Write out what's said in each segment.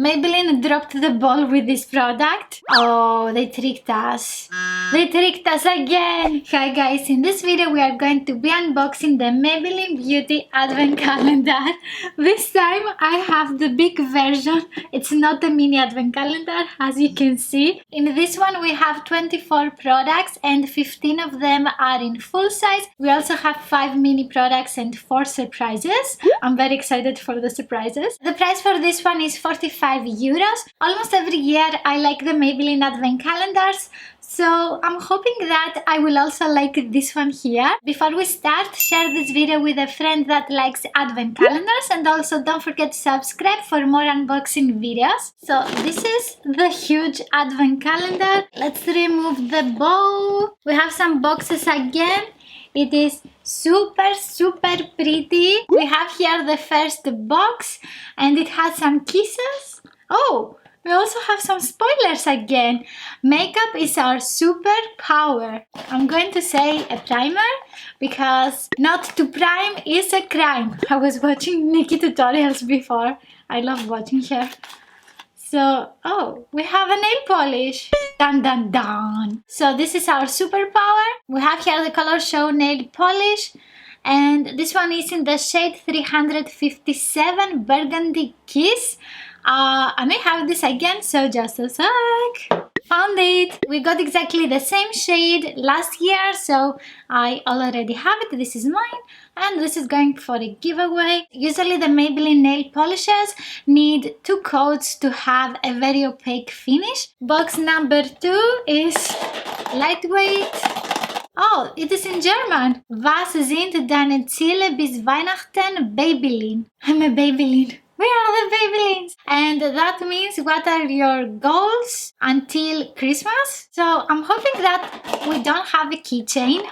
Maybelline dropped the ball with this product. Oh, they tricked us. They tricked us again. Hi guys, in this video we are going to be unboxing the Maybelline Beauty Advent Calendar. This time I have the big version. It's not a mini Advent Calendar, as you can see. In this one we have 24 products and 15 of them are in full size. We also have 5 mini products and 4 surprises. I'm very excited for the surprises. The price for this one is 45 euros. Almost every year I like the Maybelline Advent Calendars, so I'm hoping that I will also like this one here. Before we start, share this video with a friend that likes Advent Calendars, and also don't forget to subscribe for more unboxing videos. So this is the huge Advent Calendar. Let's remove the bow. We have some boxes again. It is super pretty. We have here the first box and it has some kisses. Oh, we also have some spoilers again. Makeup is our superpower. I'm going to say a primer because not to prime is a crime. I was watching Nikki tutorials before. I love watching her. So, oh, we have a nail polish. Dun dun dun. So this is our superpower. We have here the Color Show nail polish. And this one is in the shade 357 Burgundy Kiss. I may have this again, so just a sec. Found it. We got exactly the same shade last year, so I already have it. This is mine, and this is going for a giveaway. Usually the Maybelline nail polishes need 2 coats to have a very opaque finish. Box number 2 is lightweight. Oh, it is in German. Was sind deine Ziele bis Weihnachten, Maybelline? I'm a Maybelline. We are the Maybellines. And that means what are your goals until Christmas? So I'm hoping that we don't have a keychain.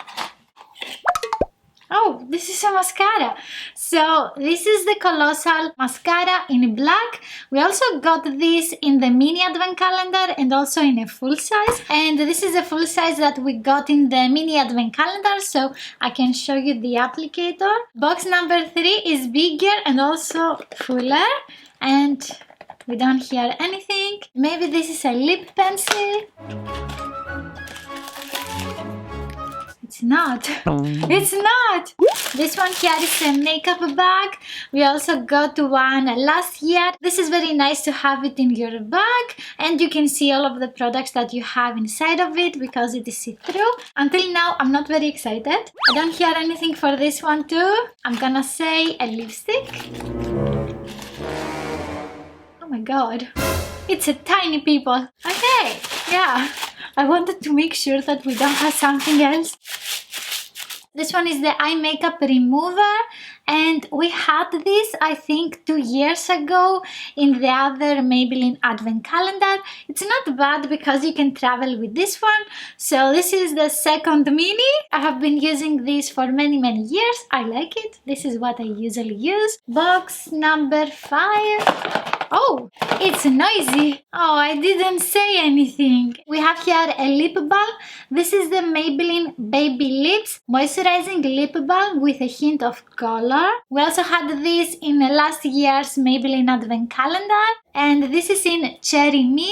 Oh, this is a mascara. So this is the Colossal Mascara in black. We also got this in the mini Advent Calendar and also in a full size. And this is a full size that we got in the mini Advent Calendar, so I can show you the applicator. Box number 3 is bigger and also fuller. And we don't hear anything. Maybe this is a lip pencil. It's not. It's not. This one here is a makeup bag. We also got one last year. This is very nice to have it in your bag, and you can see all of the products that you have inside of it because it is see-through. Until now, I'm not very excited. I don't hear anything for this one too. I'm gonna say a lipstick. Oh my god. It's a tiny people. Okay, yeah. I wanted to make sure that we don't have something else. This one is the eye makeup remover, and we had this I think 2 years ago in the other Maybelline Advent Calendar. It's not bad because you can travel with this one. So this is the second mini. I have been using this for many years. I like it. This is what I usually use. Box number 5. Oh, it's noisy. Oh, I didn't say anything. We have here a lip balm. This is the Maybelline Baby Lips Moisturizing Lip Balm with a hint of color. We also had this in last year's Maybelline Advent Calendar. And this is in Cherry Me.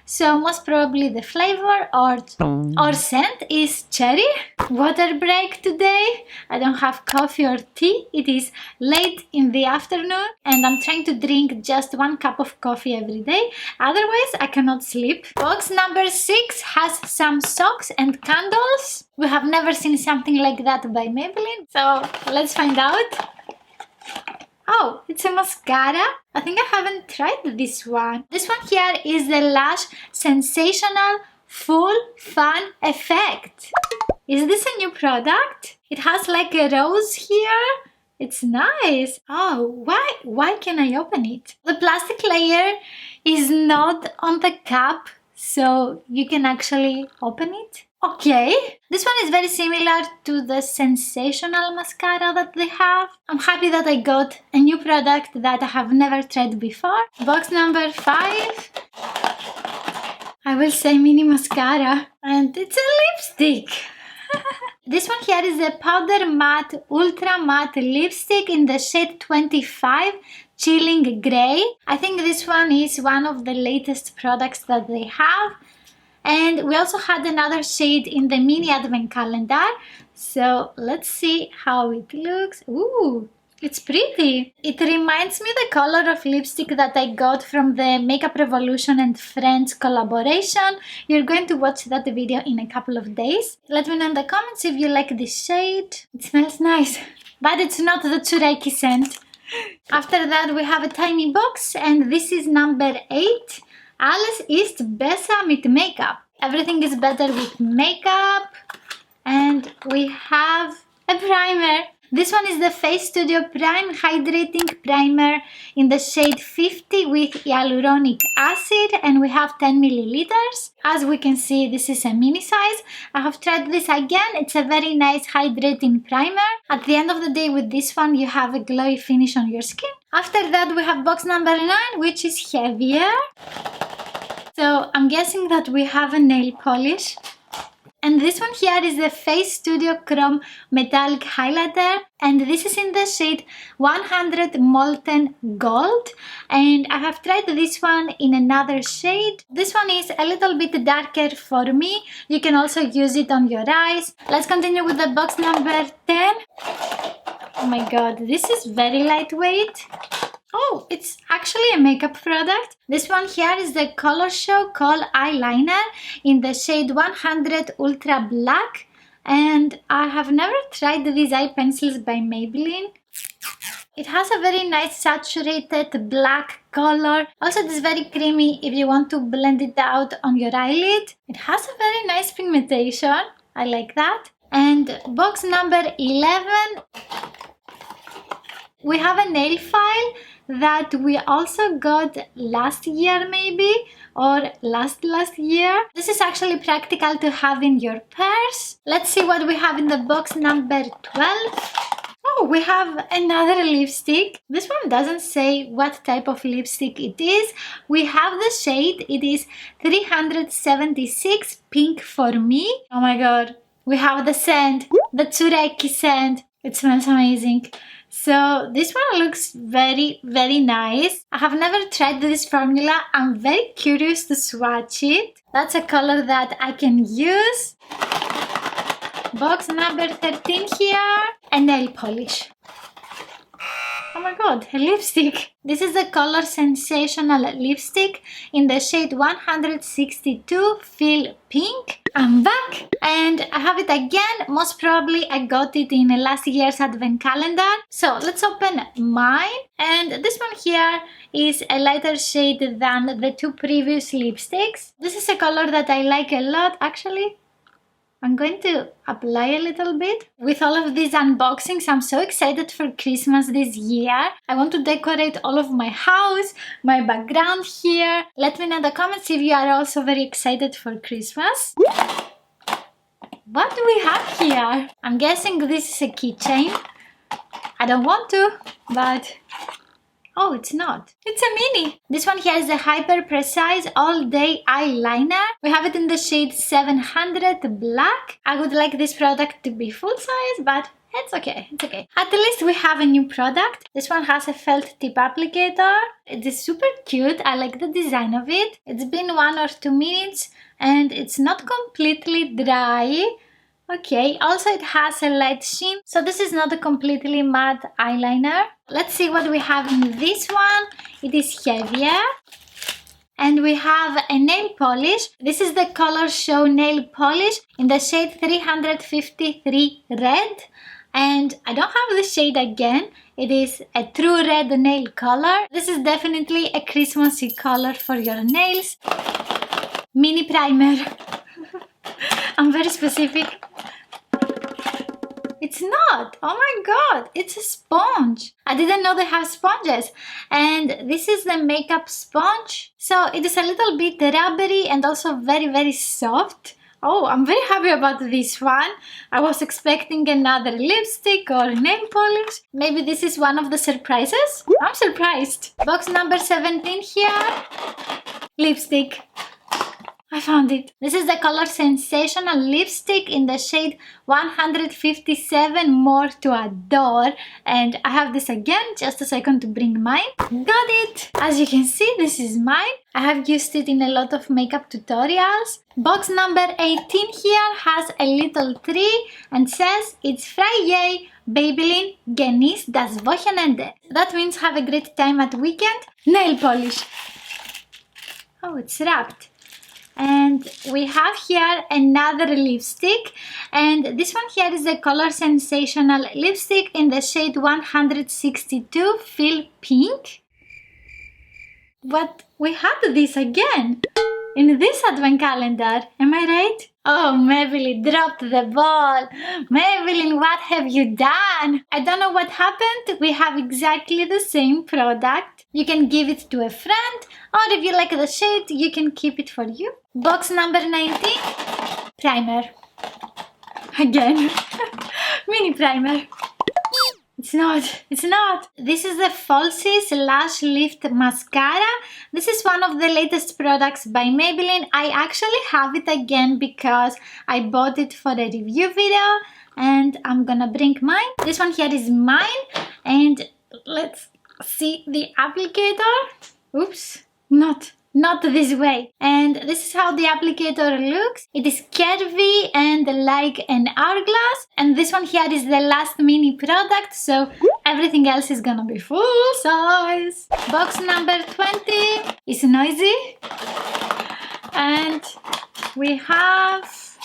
So most probably the flavor or scent is cherry. Water break today. I don't have coffee or tea. It is late in the afternoon and I'm trying to drink just 1 cup of coffee every day. Otherwise I cannot sleep. Box number 6 has some socks and candles. We have never seen something like that by Maybelline. So let's find out. Oh, it's a mascara. I think I haven't tried this one. This one here is the Lash Sensational Full Fun Effect. Is this a new product? It has like a rose here. It's nice. Oh, why can I open it? The plastic layer is not on the cap, so you can actually open it. Okay, this one is very similar to the Sensational mascara that they have. I'm happy that I got a new product that I have never tried before. Box number 5. I will say mini mascara. And it's a lipstick. This one here is a Powder Matte Ultra Matte Lipstick in the shade 25 Chilling Grey. I think this one is one of the latest products that they have. And we also had another shade in the mini advent calendar. So let's see how it looks. Ooh, it's pretty. It reminds me the color of lipstick that I got from the Makeup Revolution and Friends collaboration. You're going to watch that video in a couple of days. Let me know in the comments if you like this shade. It smells nice, but it's not the Tsureki scent. After that we have a tiny box, and this is number 8. Alles ist besser mit Makeup. Everything is better with makeup. And we have a primer. This one is the Face Studio Prime Hydrating Primer in the shade 50 with hyaluronic acid, and we have 10 milliliters. As we can see, this is a mini size. I have tried this again. It's a very nice hydrating primer. At the end of the day, with this one, you have a glowy finish on your skin. After that, we have box number 9, which is heavier. So I'm guessing that we have a nail polish. And this one here is the Face Studio Chrome Metallic Highlighter, and this is in the shade 100 Molten Gold, and I have tried this one in another shade. This one is a little bit darker for me. You can also use it on your eyes. Let's continue with the box number 10. Oh my god, this is very lightweight. Oh, it's actually a makeup product. This one here is the Color Show Kohl Eyeliner in the shade 100 Ultra Black. And I have never tried these eye pencils by Maybelline. It has a very nice saturated black color. Also, it is very creamy if you want to blend it out on your eyelid. It has a very nice pigmentation. I like that. And box number 11. We have a nail file that we also got last year maybe, or last year. This is actually practical to have in your purse. Let's see what we have in the box number 12. Oh, we have another lipstick. This one doesn't say what type of lipstick it is. We have the shade. It is 376 Pink for Me. Oh my god. We have the scent, the Tsureki scent. It smells amazing. So this one looks very, very nice. I have never tried this formula. I'm very curious to swatch it. That's a color that I can use. Box number 13 here. A nail polish. Oh my god, a lipstick. This is the color Sensational Lipstick in the shade 162 Feel Pink. I'm back and I have it again. Most probably I got it in last year's advent calendar. So let's open mine. And this one here is a lighter shade than the two previous lipsticks. This is a color that I like a lot actually. I'm going to apply a little bit. With all of these unboxings, I'm so excited for Christmas this year. I want to decorate all of my house, my background here. Let me know in the comments if you are also very excited for Christmas. What do we have here? I'm guessing this is a keychain. I don't want to, but... Oh, it's not. It's a mini. This one here is a hyper precise all day eyeliner. We have it in the shade 700 Black. I would like this product to be full size, but it's okay. It's okay. At least we have a new product. This one has a felt tip applicator. It is super cute. I like the design of it. It's been 1 or 2 minutes and it's not completely dry. Okay, also it has a light sheen, so this is not a completely matte eyeliner. Let's see what we have in this one. It is heavier. And we have a nail polish. This is the Color Show nail polish in the shade 353 Red. And I don't have the shade again. It is a true red nail color. This is definitely a Christmassy color for your nails. Mini primer. I'm very specific. It's not! Oh my god! It's a sponge! I didn't know they have sponges. And this is the makeup sponge. So it is a little bit rubbery and also very, very soft. Oh, I'm very happy about this one. I was expecting another lipstick or nail polish. Maybe this is one of the surprises? I'm surprised. Box number 17 here. Lipstick. I found it. This is the color Sensational Lipstick in the shade 157 More to Adore. And I have this again, just a second to bring mine. Got it! As you can see, this is mine. I have used it in a lot of makeup tutorials. Box number 18 here has a little tree and says it's Friday. Maybelline genießt das Wochenende. That means have a great time at weekend. Nail polish. Oh, it's wrapped. And we have here another lipstick, and this one here is the color Sensational Lipstick in the shade 162 Feel Pink. But we have this again in this advent calendar, am I right? Oh, Maybelline dropped the ball. Maybelline, what have you done? I don't know what happened. We have exactly the same product. You can give it to a friend, or if you like the shade, you can keep it for you. Box number 19, primer. Again, mini primer. It's not. This is the Falsies Lash Lift Mascara. This is one of the latest products by Maybelline. I actually have it again because I bought it for a review video, and I'm gonna bring mine. This one here is mine, and let's see the applicator. Oops, not this way. And this is how the applicator looks. It is curvy and like an hourglass. And this one here is the last mini product, so everything else is gonna be full size. Box number 20 is noisy. And we have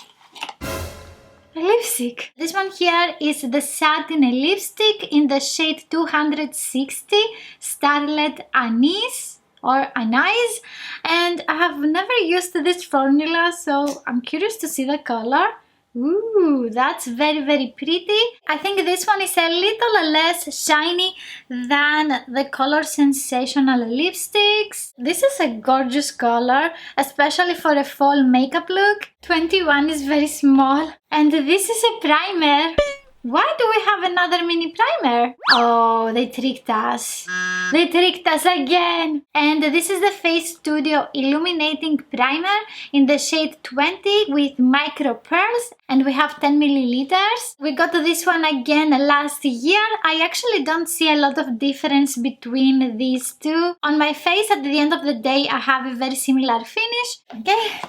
a lipstick. This one here is the Satiny Lipstick in the shade 260 Starlet Anise or Anise, and I have never used this formula, so I'm curious to see the color. Ooh, that's very, very pretty. I think this one is a little less shiny than the color Sensational Lipsticks. This is a gorgeous color, especially for a fall makeup look. 21 is very small. And this is a primer. Why do we have another mini primer? Oh, they tricked us. They tricked us again. And this is the Face Studio Illuminating Primer in the shade 20 with micro pearls. And we have 10 milliliters. We got this one again last year. I actually don't see a lot of difference between these two. On my face, at the end of the day, I have a very similar finish. Okay.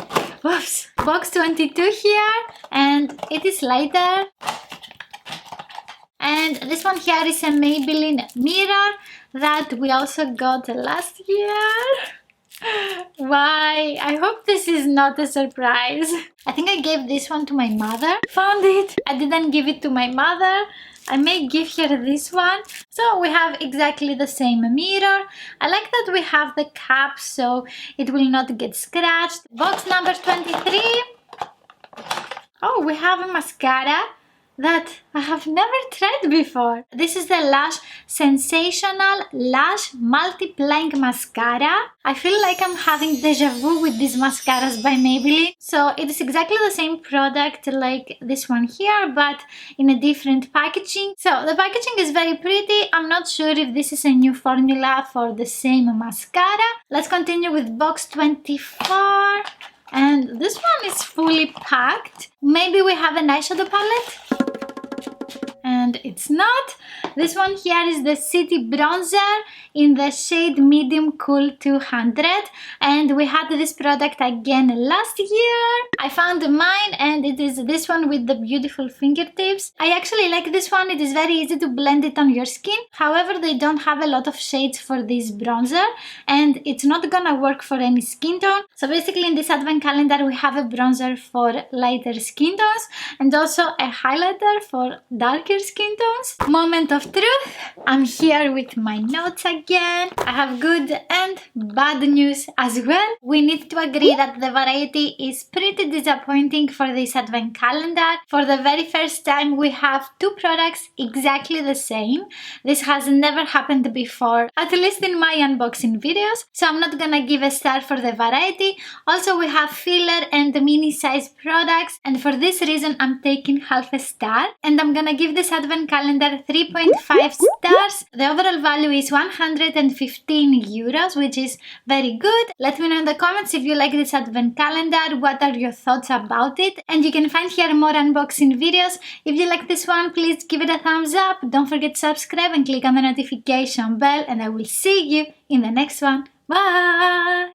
Oops. Box 22 here. And it is lighter. And this one here is a Maybelline Mirror that we also got last year. Why? I hope this is not a surprise. I think I gave this one to my mother. Found it. I didn't give it to my mother. I may give her this one. So we have exactly the same mirror. I like that we have the cap so it will not get scratched. Box number 23. Oh, we have a mascara that I have never tried before. This is the Lash Sensational Lash Multiplying Mascara. I feel like I'm having deja vu with these mascaras by Maybelline. So it is exactly the same product like this one here, but in a different packaging. So the packaging is very pretty. I'm not sure if this is a new formula for the same mascara. Let's continue with box 24. And this one is fully packed. Maybe we have an eyeshadow palette? And it's not. This one here is the City Bronzer in the shade Medium Cool 200, and we had this product again last year. I found mine, and it is this one with the beautiful fingertips. I actually like this one. It is very easy to blend it on your skin. However, they don't have a lot of shades for this bronzer, and it's not gonna work for any skin tone. So basically in this advent calendar we have a bronzer for lighter skin tones and also a highlighter for darker skin tones. Moment of truth. I'm here with my notes again. I have good and bad news as well. We need to agree that the variety is pretty disappointing for this advent calendar. For the very first time we have two products exactly the same. This has never happened before, at least in my unboxing videos, so I'm not gonna give a star for the variety. Also we have filler and mini size products, and for this reason I'm taking half a star, and I'm gonna give this advent calendar 3.5 stars. The overall value is 115 euros, which is very good. Let me know in the comments if you like this advent calendar, what are your thoughts about it, and you can find here more unboxing videos. If you like this one, please give it a thumbs up, don't forget to subscribe and click on the notification bell, and I will see you in the next one. Bye!